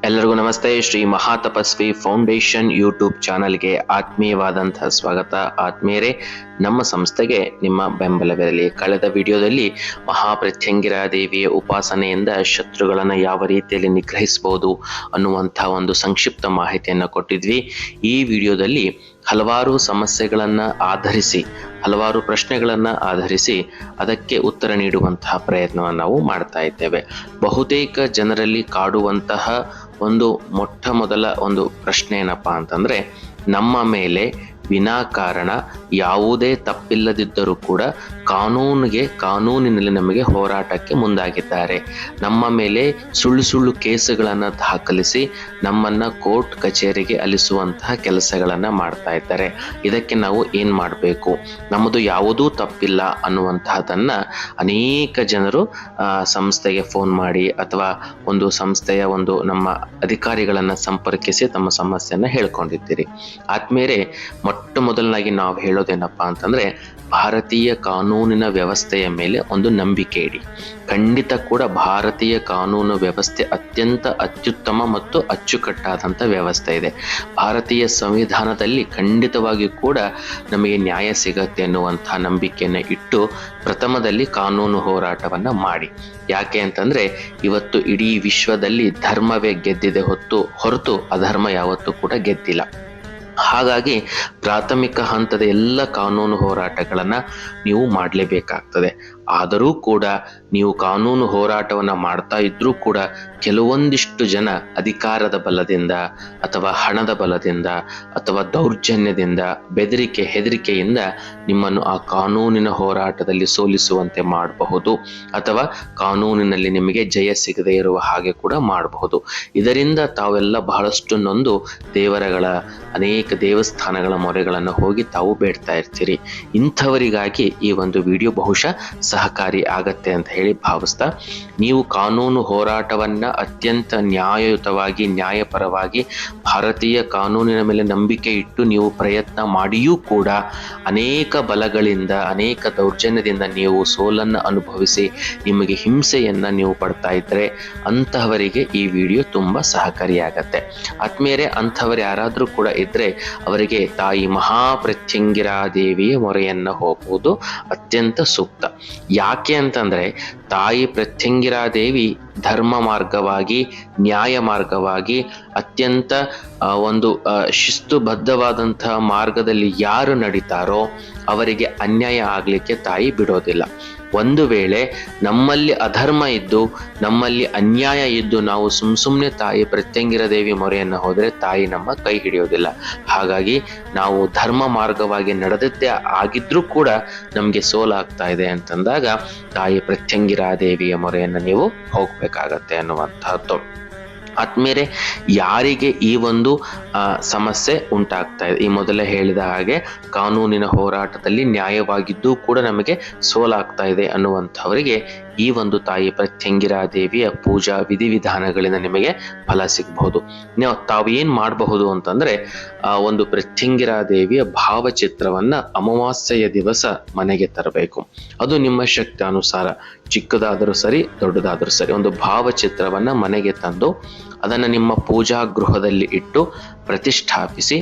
ಎಲ್ಲರಿಗೂ ನಮಸ್ತೆ. Shri Mahatapasvi foundation YouTube ಚಾನಲ್ಗೆ ಆತ್ಮೀಯವಾದಂತಹ ಸ್ವಾಗತ. ಆತ್ಮೀಯರೇ, ನಮ್ಮ ಸಂಸ್ಥೆಗೆ ನಿಮ್ಮ ಬೆಂಬಲವಿರಲಿ. ಕಳೆದ ವಿಡಿಯೋದಲ್ಲಿ ಮಹಾಪ್ರತ್ಯಂಗಿರಾ ದೇವಿಯ ಉಪಾಸನೆಯಿಂದ ಶತ್ರುಗಳನ್ನು ಯಾವ ರೀತಿಯಲ್ಲಿ ನಿಗ್ರಹಿಸಬಹುದು ಅನ್ನುವಂತಹ ಒಂದು ಸಂಕ್ಷಿಪ್ತ ಮಾಹಿತಿಯನ್ನು ಕೊಟ್ಟಿದ್ವಿ. ಈ ವಿಡಿಯೋದಲ್ಲಿ ಹಲವಾರು ಸಮಸ್ಯೆಗಳನ್ನು ಆಧರಿಸಿ, ಹಲವಾರು ಪ್ರಶ್ನೆಗಳನ್ನು ಆಧರಿಸಿ ಅದಕ್ಕೆ ಉತ್ತರ ನೀಡುವಂತಹ ಪ್ರಯತ್ನವನ್ನು ನಾವು ಮಾಡ್ತಾ ಇದ್ದೇವೆ. ಬಹುತೇಕ ಜನರಲ್ಲಿ ಕಾಡುವಂತಹ ಒಂದು ಮೊಟ್ಟ ಮೊದಲ ಒಂದು ಪ್ರಶ್ನೆ ಏನಪ್ಪಾ ಅಂತಂದ್ರೆ, ನಮ್ಮ ಮೇಲೆ ವಿನಾಕಾರಣ ಯಾವುದೇ ತಪ್ಪಿಲ್ಲದಿದ್ದರೂ ಕೂಡ ಕಾನೂನಿನಲ್ಲಿ ನಮಗೆ ಹೋರಾಟಕ್ಕೆ ಮುಂದಾಗಿದ್ದಾರೆ. ನಮ್ಮ ಮೇಲೆ ಸುಳ್ಳು ಕೇಸುಗಳನ್ನು ದಾಖಲಿಸಿ ನಮ್ಮನ್ನ ಕೋರ್ಟ್ ಕಚೇರಿಗೆ ಅಲಿಸುವಂತಹ ಕೆಲಸಗಳನ್ನು ಮಾಡ್ತಾ ಇದ್ದಾರೆ. ಇದಕ್ಕೆ ನಾವು ಏನ್ ಮಾಡಬೇಕು, ನಮ್ಮದು ಯಾವುದೂ ತಪ್ಪಿಲ್ಲ ಅನ್ನುವಂತಹದನ್ನ ಅನೇಕ ಜನರು ಸಂಸ್ಥೆಗೆ ಫೋನ್ ಮಾಡಿ ಅಥವಾ ಒಂದು ಸಂಸ್ಥೆಯ ಒಂದು ನಮ್ಮ ಅಧಿಕಾರಿಗಳನ್ನ ಸಂಪರ್ಕಿಸಿ ತಮ್ಮ ಸಮಸ್ಯೆಯನ್ನ ಹೇಳ್ಕೊಂಡಿದ್ದೀರಿ. ಆದ್ಮೇಲೆ ಮೊಟ್ಟ ಮೊದಲನಾಗಿ ನಾವು ಹೇಳೋದೇನಪ್ಪಾ ಅಂತಂದ್ರೆ, ಭಾರತೀಯ ಕಾನೂನಿನ ವ್ಯವಸ್ಥೆಯ ಮೇಲೆ ಒಂದು ನಂಬಿಕೆ ಇಡಿ. ಖಂಡಿತ ಕೂಡ ಭಾರತೀಯ ಕಾನೂನು ವ್ಯವಸ್ಥೆ ಅತ್ಯಂತ ಅತ್ಯುತ್ತಮ ಮತ್ತು ಅಚ್ಚುಕಟ್ಟಾದಂಥ ವ್ಯವಸ್ಥೆ ಇದೆ. ಭಾರತೀಯ ಸಂವಿಧಾನದಲ್ಲಿ ಖಂಡಿತವಾಗಿಯೂ ಕೂಡ ನಮಗೆ ನ್ಯಾಯ ಸಿಗತ್ತೆ ಅನ್ನುವಂಥ ನಂಬಿಕೆಯನ್ನು ಇಟ್ಟು ಪ್ರಥಮದಲ್ಲಿ ಕಾನೂನು ಹೋರಾಟವನ್ನು ಮಾಡಿ. ಯಾಕೆ ಅಂತಂದ್ರೆ, ಇವತ್ತು ಇಡೀ ವಿಶ್ವದಲ್ಲಿ ಧರ್ಮವೇ ಗೆದ್ದಿದೆ ಹೊರತು ಅಧರ್ಮ ಯಾವತ್ತೂ ಕೂಡ ಗೆದ್ದಿಲ್ಲ. ಹಾಗಾಗಿ ಪ್ರಾಥಮಿಕ ಹಂತದ ಎಲ್ಲ ಕಾನೂನು ಹೋರಾಟಗಳನ್ನು ನೀವು ಮಾಡಲೇಬೇಕಾಗ್ತದೆ. ಆದರೂ ಕೂಡ ನೀವು ಕಾನೂನು ಹೋರಾಟವನ್ನು ಮಾಡ್ತಾ ಇದ್ರೂ ಕೂಡ ಕೆಲವೊಂದಿಷ್ಟು ಜನ ಅಧಿಕಾರದ ಬಲದಿಂದ ಅಥವಾ ಹಣದ ಬಲದಿಂದ ಅಥವಾ ದೌರ್ಜನ್ಯದಿಂದ, ಹೆದರಿಕೆಯಿಂದ ನಿಮ್ಮನ್ನು ಆ ಕಾನೂನಿನ ಹೋರಾಟದಲ್ಲಿ ಸೋಲಿಸುವಂತೆ ಮಾಡಬಹುದು ಅಥವಾ ಕಾನೂನಿನಲ್ಲಿ ನಿಮಗೆ ಜಯ ಸಿಗದೇ ಇರುವ ಹಾಗೆ ಕೂಡ ಮಾಡಬಹುದು. ಇದರಿಂದ ತಾವೆಲ್ಲ ಬಹಳಷ್ಟು ನೊಂದು ಅನೇಕ ದೇವಸ್ಥಾನಗಳ ಮೊರೆಗಳನ್ನು ಹೋಗಿ ತಾವು ಬೇಡ್ತಾ ಇರ್ತೀರಿ. ಇಂಥವರಿಗಾಗಿ ಈ ಒಂದು ವಿಡಿಯೋ ಬಹುಶಃ ಸಹಕಾರಿ ಆಗತ್ತೆ ಅಂತ ಹೇಳಿ ಭಾವಿಸ್ತಾ, ನೀವು ಕಾನೂನು ಹೋರಾಟವನ್ನ ಅತ್ಯಂತ ನ್ಯಾಯಯುತವಾಗಿ, ನ್ಯಾಯಪರವಾಗಿ ಭಾರತೀಯ ಕಾನೂನಿನ ಮೇಲೆ ನಂಬಿಕೆ ಇಟ್ಟು ನೀವು ಪ್ರಯತ್ನ ಮಾಡಿಯೂ ಕೂಡ ಅನೇಕ ಬಲಗಳಿಂದ, ಅನೇಕ ದೌರ್ಜನ್ಯದಿಂದ ನೀವು ಸೋಲನ್ನು ಅನುಭವಿಸಿ ನಿಮಗೆ ಹಿಂಸೆಯನ್ನ ನೀವು ಪಡ್ತಾ ಇದ್ರೆ ಅಂತಹವರಿಗೆ ಈ ವಿಡಿಯೋ ತುಂಬಾ ಸಹಕಾರಿಯಾಗತ್ತೆ. ಆತ್ಮೀಯರೇ, ಅಂಥವರು ಯಾರಾದ್ರೂ ಕೂಡ ಇದ್ರೆ ಅವರಿಗೆ ತಾಯಿ ಮಹಾಪ್ರತ್ಯಂಗಿರಾ ದೇವಿಯ ಮೊರೆಯನ್ನ ಹೋಗುವುದು ಅತ್ಯಂತ ಸೂಕ್ತ. ಯಾಕೆ ಅಂತಂದ್ರೆ, ತಾಯಿ ಪ್ರತ್ಯಂಗಿರಾ ದೇವಿ ಧರ್ಮ ಮಾರ್ಗವಾಗಿ, ನ್ಯಾಯ ಮಾರ್ಗವಾಗಿ, ಅತ್ಯಂತ ಒಂದು ಶಿಸ್ತುಬದ್ಧವಾದಂತಹ ಮಾರ್ಗದಲ್ಲಿ ಯಾರು ನಡೀತಾರೋ ಅವರಿಗೆ ಅನ್ಯಾಯ ಆಗ್ಲಿಕ್ಕೆ ತಾಯಿ ಬಿಡೋದಿಲ್ಲ. ಒಂದು ವೇಳೆ ನಮ್ಮಲ್ಲಿ ಅಧರ್ಮ ಇದ್ದು, ನಮ್ಮಲ್ಲಿ ಅನ್ಯಾಯ ಇದ್ದು ನಾವು ಸುಮ್ಮನೆ ತಾಯಿ ಪ್ರತ್ಯಂಗಿರಾ ದೇವಿ ಮೊರೆಯನ್ನು ಹೋದರೆ ತಾಯಿ ನಮ್ಮ ಕೈ ಹಿಡಿಯೋದಿಲ್ಲ. ಹಾಗಾಗಿ ನಾವು ಧರ್ಮ ಮಾರ್ಗವಾಗಿ ನಡೆದದ್ದೇ ಆಗಿದ್ರೂ ಕೂಡ ನಮಗೆ ಸೋಲಾಗ್ತಾ ಇದೆ ಅಂತಂದಾಗ ತಾಯಿ ಪ್ರತ್ಯಂಗಿರಾ ದೇವಿಯ ಮೊರೆಯನ್ನು ನೀವು ಹೋಗ್ಬೇಕಾಗತ್ತೆ ಅನ್ನುವಂತಹದ್ದು. ಆದ್ಮೇಲೆ ಯಾರಿಗೆ ಈ ಒಂದು ಸಮಸ್ಯೆ ಉಂಟಾಗ್ತಾ ಇದೆ, ಈ ಮೊದಲೇ ಹೇಳಿದ ಹಾಗೆ ಕಾನೂನಿನ ಹೋರಾಟದಲ್ಲಿ ನ್ಯಾಯವಾಗಿದ್ದೂ ಕೂಡ ನಮಗೆ ಸೋಲಾಗ್ತಾ ಇದೆ ಅನ್ನುವಂಥವರಿಗೆ ಈ ಒಂದು ತಾಯಿ ಪ್ರತ್ಯಂಗಿರಾ ದೇವಿಯ ಪೂಜಾ ವಿಧಿವಿಧಾನಗಳಿಂದ ನಿಮಗೆ ಫಲ ಸಿಗಬಹುದು. ತಾವು ಏನ್ ಮಾಡಬಹುದು ಅಂತಂದ್ರೆ, ಒಂದು ಪ್ರತ್ಯಂಗಿರಾ ದೇವಿಯ ಭಾವಚಿತ್ರವನ್ನ ಅಮಾವಾಸ್ಯೆಯ ದಿವಸ ಮನೆಗೆ ತರಬೇಕು. ಅದು ನಿಮ್ಮ ಶಕ್ತಿ ಅನುಸಾರ, ಚಿಕ್ಕದಾದರೂ ಸರಿ, ದೊಡ್ಡದಾದರೂ ಸರಿ, ಒಂದು ಭಾವಚಿತ್ರವನ್ನ ಮನೆಗೆ ತಂದು ಅದನ್ನ ನಿಮ್ಮ ಪೂಜಾ ಗೃಹದಲ್ಲಿ ಇಟ್ಟು ಪ್ರತಿಷ್ಠಾಪಿಸಿ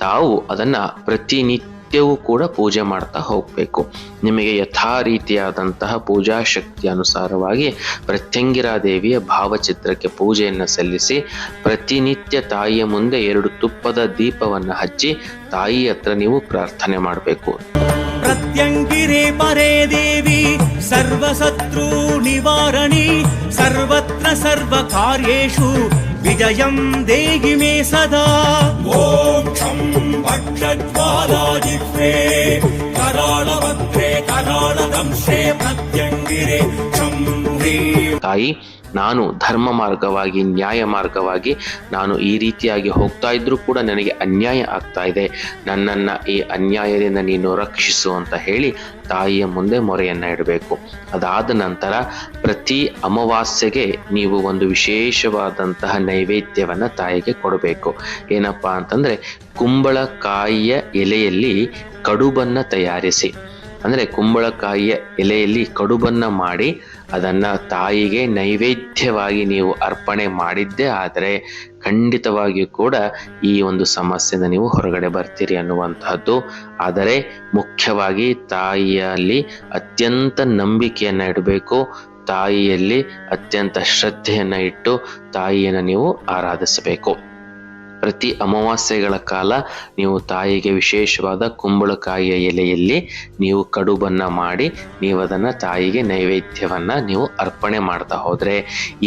ತಾವು ಅದನ್ನ ಪ್ರತಿನಿತ್ಯವೂ ಕೂಡ ಪೂಜೆ ಮಾಡ್ತಾ ಹೋಗ್ಬೇಕು. ನಿಮಗೆ ಯಥಾ ರೀತಿಯಾದಂತಹ ಪೂಜಾ ಶಕ್ತಿ ಅನುಸಾರವಾಗಿ ಪ್ರತ್ಯಂಗಿರಾ ದೇವಿಯ ಭಾವಚಿತ್ರಕ್ಕೆ ಪೂಜೆಯನ್ನು ಸಲ್ಲಿಸಿ ಪ್ರತಿನಿತ್ಯ ತಾಯಿಯ ಮುಂದೆ 2 ತುಪ್ಪದ ದೀಪವನ್ನು ಹಚ್ಚಿ ತಾಯಿ ಹತ್ರ ನೀವು ಪ್ರಾರ್ಥನೆ ಮಾಡಬೇಕು. ಪ್ರತ್ಯಂಗಿರೇ ಪರೇ ದೇವಿ ಸರ್ವಶತ್ರು ನಿವಾರಣಿ ಸರ್ವತ್ರ ಸರ್ವ ಕಾರ್ಯೇಷು ವಿಜಯಂ ದೇಹಿ ಮೇ ಸದಾ. ಓಂ ಕ್ಷಂ ಭಕ್ಷಜ್ವಾಲಾ ಜಿಹ್ವೆ ಕರಾಳಭದ್ರೇ ಕರಾಳದಂಶೇ ಪ್ರತ್ಯಂಗಿರೇ ಕ್ಷಂ ಹ್ರೀಂ. ತಾಯಿ, ನಾನು ಧರ್ಮ ಮಾರ್ಗವಾಗಿ, ನ್ಯಾಯ ಮಾರ್ಗವಾಗಿ ನಾನು ಈ ರೀತಿಯಾಗಿ ಹೋಗ್ತಾ ಇದ್ರೂ ಕೂಡ ನನಗೆ ಅನ್ಯಾಯ ಆಗ್ತಾ ಇದೆ, ನನ್ನನ್ನ ಈ ಅನ್ಯಾಯದಿಂದ ನೀನು ರಕ್ಷಿಸು ಅಂತ ಹೇಳಿ ತಾಯಿಯ ಮುಂದೆ ಮೊರೆಯನ್ನ ಇಡಬೇಕು. ಅದಾದ ನಂತರ ಪ್ರತಿ ಅಮಾವಾಸ್ಯೆಗೆ ನೀವು ಒಂದು ವಿಶೇಷವಾದಂತಹ ನೈವೇದ್ಯವನ್ನ ತಾಯಿಗೆ ಕೊಡಬೇಕು. ಏನಪ್ಪಾ ಅಂತಂದ್ರೆ, ಕುಂಬಳಕಾಯಿಯ ಎಲೆಯಲ್ಲಿ ಕಡುಬನ್ನ ತಯಾರಿಸಿ ಅಂದರೆ ಕುಂಬಳಕಾಯಿಯ ಎಲೆಯಲ್ಲಿ ಕಡುಬನ್ನು ಮಾಡಿ ಅದನ್ನು ತಾಯಿಗೆ ನೈವೇದ್ಯವಾಗಿ ನೀವು ಅರ್ಪಣೆ ಮಾಡಿದ್ದೇ ಆದರೆ ಖಂಡಿತವಾಗಿಯೂ ಕೂಡ ಈ ಒಂದು ಸಮಸ್ಯೆಯಿಂದ ನೀವು ಹೊರಗಡೆ ಬರ್ತೀರಿ ಅನ್ನುವಂತಹದ್ದು. ಆದರೆ ಮುಖ್ಯವಾಗಿ ತಾಯಿಯಲ್ಲಿ ಅತ್ಯಂತ ನಂಬಿಕೆಯನ್ನು ಇಡಬೇಕು. ತಾಯಿಯಲ್ಲಿ ಅತ್ಯಂತ ಶ್ರದ್ಧೆಯನ್ನು ಇಟ್ಟು ತಾಯಿಯನ್ನು ನೀವು ಆರಾಧಿಸಬೇಕು. ಪ್ರತಿ ಅಮಾವಾಸ್ಯೆಗಳ ಕಾಲ ನೀವು ತಾಯಿಗೆ ವಿಶೇಷವಾದ ಕುಂಬಳಕಾಯಿಯ ಎಲೆಯಲ್ಲಿ ನೀವು ಕಡುಬನ್ನು ಮಾಡಿ ನೀವು ಅದನ್ನು ತಾಯಿಗೆ ನೈವೇದ್ಯವನ್ನು ನೀವು ಅರ್ಪಣೆ ಮಾಡ್ತಾ ಹೋದರೆ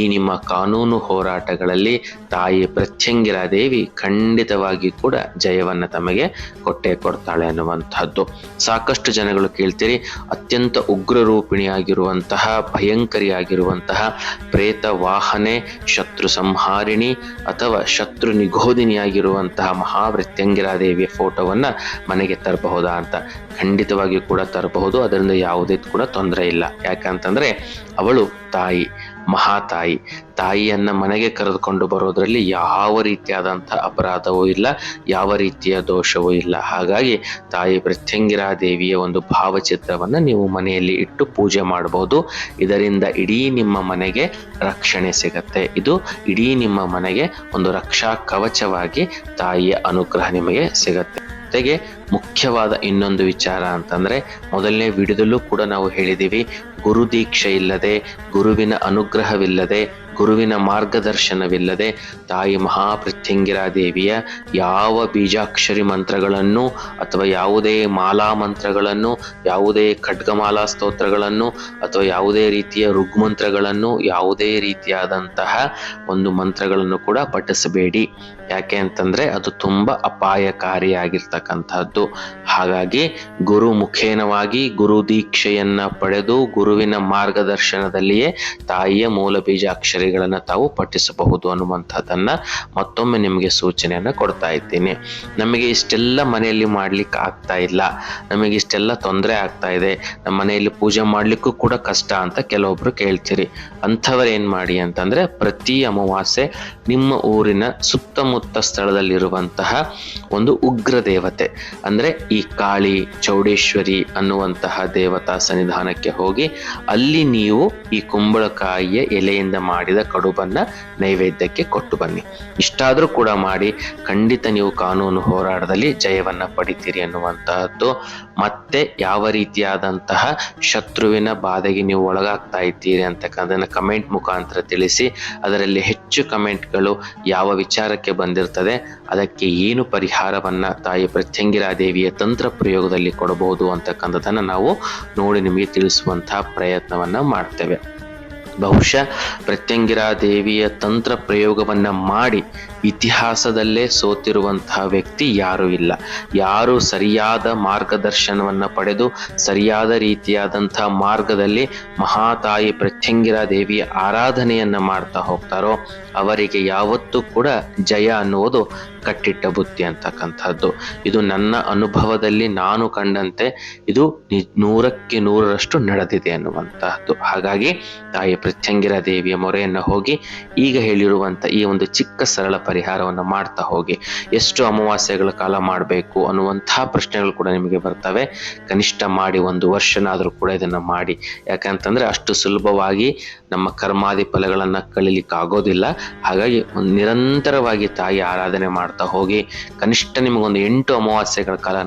ಈ ನಿಮ್ಮ ಕಾನೂನು ಹೋರಾಟಗಳಲ್ಲಿ ತಾಯಿ ಪ್ರತ್ಯಂಗಿರಾ ದೇವಿ ಖಂಡಿತವಾಗಿ ಕೂಡ ಜಯವನ್ನು ತಮಗೆ ಕೊಟ್ಟೇ ಕೊಡ್ತಾಳೆ ಅನ್ನುವಂಥದ್ದು. ಸಾಕಷ್ಟು ಜನಗಳು ಕೇಳ್ತೀರಿ, ಅತ್ಯಂತ ಉಗ್ರರೂಪಿಣಿಯಾಗಿರುವಂತಹ ಭಯಂಕರಿಯಾಗಿರುವಂತಹ ಪ್ರೇತ ವಾಹನೆ, ಶತ್ರು ಸಂಹಾರಿಣಿ ಅಥವಾ ಶತ್ರು ನಿಗೋಧಿನಿಯಾಗಿರುವಂತಹ ಮಹಾಪ್ರತ್ಯಂಗಿರಾ ದೇವಿಯ ಫೋಟೋವನ್ನು ಮನೆಗೆ ತರಬಹುದಾ ಅಂತ. ಖಂಡಿತವಾಗಿಯೂ ಕೂಡ ತರಬಹುದು, ಅದರಿಂದ ಯಾವುದೇ ಕೂಡ ತೊಂದರೆ ಇಲ್ಲ. ಯಾಕಂತಂದರೆ ಅವಳು ತಾಯಿ, ಮಹಾತಾಯಿ. ತಾಯಿಯನ್ನು ಮನೆಗೆ ಕರೆದುಕೊಂಡು ಬರೋದ್ರಲ್ಲಿ ಯಾವ ರೀತಿಯಾದಂಥ ಅಪರಾಧವೂ ಇಲ್ಲ, ಯಾವ ರೀತಿಯ ದೋಷವೂ ಇಲ್ಲ. ಹಾಗಾಗಿ ತಾಯಿ ಪ್ರತ್ಯಂಗಿರಾ ದೇವಿಯ ಒಂದು ಭಾವಚಿತ್ರವನ್ನು ನೀವು ಮನೆಯಲ್ಲಿ ಇಟ್ಟು ಪೂಜೆ ಮಾಡಬಹುದು. ಇದರಿಂದ ಇಡೀ ನಿಮ್ಮ ಮನೆಗೆ ರಕ್ಷಣೆ ಸಿಗತ್ತೆ. ಇದು ಇಡೀ ನಿಮ್ಮ ಮನೆಗೆ ಒಂದು ರಕ್ಷಾ ಕವಚವಾಗಿ ತಾಯಿಯ ಅನುಗ್ರಹ ನಿಮಗೆ ಸಿಗತ್ತೆ. ಜೊತೆಗೆ ಮುಖ್ಯವಾದ ಇನ್ನೊಂದು ವಿಚಾರ ಅಂತಂದರೆ, ಮೊದಲನೇ ವಿಡಿಯೋದಲ್ಲೂ ಕೂಡ ನಾವು ಹೇಳಿದ್ದೀವಿ, ಗುರು ದೀಕ್ಷೆ ಇಲ್ಲದೆ, ಗುರುವಿನ ಅನುಗ್ರಹವಿಲ್ಲದೆ, ಗುರುವಿನ ಮಾರ್ಗದರ್ಶನವಿಲ್ಲದೆ ತಾಯಿ ಮಹಾಪ್ರತ್ಯಂಗಿರಾ ದೇವಿಯ ಯಾವ ಬೀಜಾಕ್ಷರಿ ಮಂತ್ರಗಳನ್ನು ಅಥವಾ ಯಾವುದೇ ಮಾಲಾ ಮಂತ್ರಗಳನ್ನು, ಯಾವುದೇ ಖಡ್ಗಮಾಲಾ ಸ್ತೋತ್ರಗಳನ್ನು ಅಥವಾ ಯಾವುದೇ ರೀತಿಯ ಋಗ್ಮಂತ್ರಗಳನ್ನು, ಯಾವುದೇ ರೀತಿಯಾದಂತಹ ಒಂದು ಮಂತ್ರಗಳನ್ನು ಕೂಡ ಪಠಿಸಬೇಡಿ. ಯಾಕೆ ಅಂತಂದರೆ ಅದು ತುಂಬ ಅಪಾಯಕಾರಿಯಾಗಿರ್ತಕ್ಕಂಥದ್ದು. ಹಾಗಾಗಿ ಗುರು ಮುಖೇನವಾಗಿ ಗುರು ದೀಕ್ಷೆಯನ್ನು ಪಡೆದು ಗುರುವಿನ ಮಾರ್ಗದರ್ಶನದಲ್ಲಿಯೇ ತಾಯಿಯ ಮೂಲ ಬೀಜಾಕ್ಷರಿಗಳನ್ನು ತಾವು ಪಠಿಸಬಹುದು ಅನ್ನುವಂಥದ್ದನ್ನು ಮತ್ತೊಮ್ಮೆ ನಿಮಗೆ ಸೂಚನೆಯನ್ನು ಕೊಡ್ತಾ ಇದ್ದೀನಿ. ನಮಗೆ ಇಷ್ಟೆಲ್ಲ ಮನೆಯಲ್ಲಿ ಮಾಡ್ಲಿಕ್ಕೆ ಆಗ್ತಾ ಇಲ್ಲ, ನಮಗೆ ಇಷ್ಟೆಲ್ಲ ತೊಂದರೆ ಆಗ್ತಾ ಇದೆ, ನಮ್ಮ ಮನೆಯಲ್ಲಿ ಪೂಜೆ ಮಾಡಲಿಕ್ಕೂ ಕೂಡ ಕಷ್ಟ ಅಂತ ಕೆಲವೊಬ್ರು ಕೇಳ್ತೀರಿ. ಅಂಥವ್ರು ಏನು ಮಾಡಿ ಅಂತಂದರೆ, ಪ್ರತಿ ಅಮಾವಾಸ್ಯೆ ನಿಮ್ಮ ಊರಿನ ಸುತ್ತಮುತ್ತ ಸ್ಥಳದಲ್ಲಿರುವಂತಹ ಒಂದು ಉಗ್ರ ದೇವತೆ ಅಂದರೆ ಈ ಕಾಳಿ, ಚೌಡೇಶ್ವರಿ ಅನ್ನುವಂತಹ ದೇವತಾ ಸನ್ನಿಧಾನಕ್ಕೆ ಹೋಗಿ ಅಲ್ಲಿ ನೀವು ಈ ಕುಂಬಳಕಾಯಿಯ ಎಲೆಯಿಂದ ಮಾಡಿದ ಕಡುಬನ್ನು ನೈವೇದ್ಯಕ್ಕೆ ಕೊಟ್ಟು ಬನ್ನಿ. ಇಷ್ಟಾದರೂ ಕೂಡ ಮಾಡಿ ಖಂಡಿತ ನೀವು ಕಾನೂನು ಹೋರಾಟದಲ್ಲಿ ಜಯವನ್ನು ಪಡಿತೀರಿ ಅನ್ನುವಂತಹದ್ದು. ಮತ್ತೆ ಯಾವ ರೀತಿಯಾದಂತಹ ಶತ್ರುವಿನ ಬಾಧೆಗೆ ನೀವು ಒಳಗಾಗ್ತಾ ಇದ್ದೀರಿ ಅಂತಕ್ಕಂಥದ್ದನ್ನು ಕಮೆಂಟ್ ಮುಖಾಂತರ ತಿಳಿಸಿ. ಅದರಲ್ಲಿ ಹೆಚ್ಚು ಕಮೆಂಟ್ಗಳು ಯಾವ ವಿಚಾರಕ್ಕೆ ಬಂದಿರ್ತದೆ, ಅದಕ್ಕೆ ಏನು ಪರಿಹಾರವನ್ನು ತಾಯಿ ಪ್ರತ್ಯಂಗಿರಾ ದೇವಿಯ ತಂತ್ರ ಪ್ರಯೋಗದಲ್ಲಿ ಕೊಡಬಹುದು ಅಂತಕ್ಕಂಥದ್ದನ್ನು ನಾವು ನೋಡಿ ನಿಮಗೆ ತಿಳಿಸುವಂತಹ ಪ್ರಯತ್ನವನ್ನು ಮಾಡ್ತೇವೆ. ಬಹುಶಃ ಪ್ರತ್ಯಂಗಿರಾ ದೇವಿಯ ತಂತ್ರ ಪ್ರಯೋಗವನ್ನು ಮಾಡಿ ಇತಿಹಾಸದಲ್ಲೇ ಸೋತಿರುವಂತಹ ವ್ಯಕ್ತಿ ಯಾರೂ ಇಲ್ಲ. ಯಾರು ಸರಿಯಾದ ಮಾರ್ಗದರ್ಶನವನ್ನು ಪಡೆದು ಸರಿಯಾದ ರೀತಿಯಾದಂತಹ ಮಾರ್ಗದಲ್ಲಿ ಮಹಾತಾಯಿ ಪ್ರತ್ಯಂಗಿರಾ ದೇವಿಯ ಆರಾಧನೆಯನ್ನು ಮಾಡ್ತಾ ಹೋಗ್ತಾರೋ ಅವರಿಗೆ ಯಾವತ್ತೂ ಕೂಡ ಜಯ ಅನ್ನುವುದು ಕಟ್ಟಿಟ್ಟ ಬುತ್ತಿ ಅಂತಕ್ಕಂಥದ್ದು. ಇದು ನನ್ನ ಅನುಭವದಲ್ಲಿ ನಾನು ಕಂಡಂತೆ ಇದು 100ಕ್ಕೆ 100ರಷ್ಟು ನಡೆದಿದೆ ಅನ್ನುವಂತಹದ್ದು. ಹಾಗಾಗಿ ತಾಯಿ ಪ್ರತ್ಯಂಗಿರಾ ದೇವಿಯ ಮೊರೆಯನ್ನು ಹೋಗಿ ಈಗ ಹೇಳಿರುವಂಥ ಈ ಒಂದು ಚಿಕ್ಕ ಸರಳ ಪರಿಹಾರವನ್ನು ಮಾಡ್ತಾ ಹೋಗಿ. ಎಷ್ಟು ಅಮಾವಾಸ್ಯೆಗಳ ಕಾಲ ಮಾಡಬೇಕು ಅನ್ನುವಂತಹ ಪ್ರಶ್ನೆಗಳು ಕೂಡ ನಿಮಗೆ ಬರ್ತವೆ. ಕನಿಷ್ಠ ಮಾಡಿ 1 ವರ್ಷನಾದರೂ ಕೂಡ ಇದನ್ನು ಮಾಡಿ. ಯಾಕಂತಂದರೆ ಅಷ್ಟು ಸುಲಭವಾಗಿ ನಮ್ಮ ಕರ್ಮಾದಿ ಫಲಗಳನ್ನು ಕಳೀಲಿಕ್ಕೆ ಆಗೋದಿಲ್ಲ. ಹಾಗಾಗಿ ನಿರಂತರವಾಗಿ ತಾಯಿ ಆರಾಧನೆ ಮಾಡ್ತಾ ಹೋಗಿ. ಕನಿಷ್ಠ ನಿಮಗೊಂದು 8 ಅಮಾವಾಸ್ಯೆಗಳ ಕಾಲ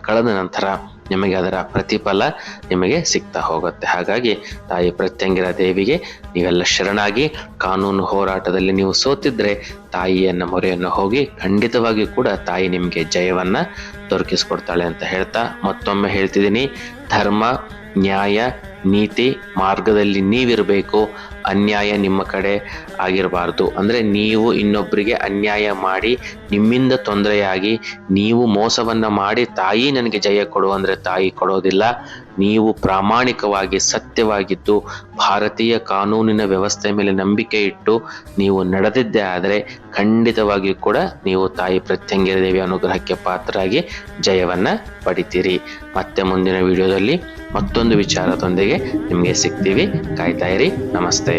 ಕಳೆದ ನಂತರ ನಿಮಗೆ ಅದರ ಪ್ರತಿಫಲ ನಿಮಗೆ ಸಿಗ್ತಾ ಹೋಗುತ್ತೆ. ಹಾಗಾಗಿ ತಾಯಿ ಪ್ರತ್ಯಂಗಿರಾ ದೇವಿಗೆ ನೀವೆಲ್ಲ ಶರಣಾಗಿ, ಕಾನೂನು ಹೋರಾಟದಲ್ಲಿ ನೀವು ಸೋತಿದ್ರೆ ತಾಯಿಯನ್ನು ಮೊರೆಯನ್ನು ಹೋಗಿ ಖಂಡಿತವಾಗಿಯೂ ಕೂಡ ತಾಯಿ ನಿಮಗೆ ಜಯವನ್ನು ದೊರಕಿಸ್ಕೊಡ್ತಾಳೆ ಅಂತ ಹೇಳ್ತಾ ಮತ್ತೊಮ್ಮೆ ಹೇಳ್ತಿದ್ದೀನಿ, ಧರ್ಮ, ನ್ಯಾಯ, ನೀತಿ ಮಾರ್ಗದಲ್ಲಿ ನೀವಿರಬೇಕು. ಅನ್ಯಾಯ ನಿಮ್ಮ ಕಡೆ ಆಗಿರಬಾರ್ದು. ಅಂದರೆ ನೀವು ಇನ್ನೊಬ್ಬರಿಗೆ ಅನ್ಯಾಯ ಮಾಡಿ ನಿಮ್ಮಿಂದ ತೊಂದರೆಯಾಗಿ ನೀವು ಮೋಸವನ್ನು ಮಾಡಿ ತಾಯಿ ನನಗೆ ಜಯ ಕೊಡು ಅಂದರೆ ತಾಯಿ ಕೊಡೋದಿಲ್ಲ. ನೀವು ಪ್ರಾಮಾಣಿಕವಾಗಿ ಸತ್ಯವಾಗಿದ್ದು ಭಾರತೀಯ ಕಾನೂನಿನ ವ್ಯವಸ್ಥೆ ಮೇಲೆ ನಂಬಿಕೆ ಇಟ್ಟು ನೀವು ನಡೆದಿದ್ದೇ ಆದರೆ ಖಂಡಿತವಾಗಿಯೂ ಕೂಡ ನೀವು ತಾಯಿ ಪ್ರತ್ಯಂಗಿರಾ ದೇವಿಯ ಅನುಗ್ರಹಕ್ಕೆ ಪಾತ್ರರಾಗಿ ಜಯವನ್ನು ಪಡಿತೀರಿ. ಮತ್ತೆ ಮುಂದಿನ ವಿಡಿಯೋದಲ್ಲಿ ಮತ್ತೊಂದು ವಿಚಾರದೊಂದಿಗೆ ನಿಮಗೆ ಸಿಗ್ತೀವಿ. ಕಾಯ್ತಾ ಇರಿ. ನಮಸ್ತೆ.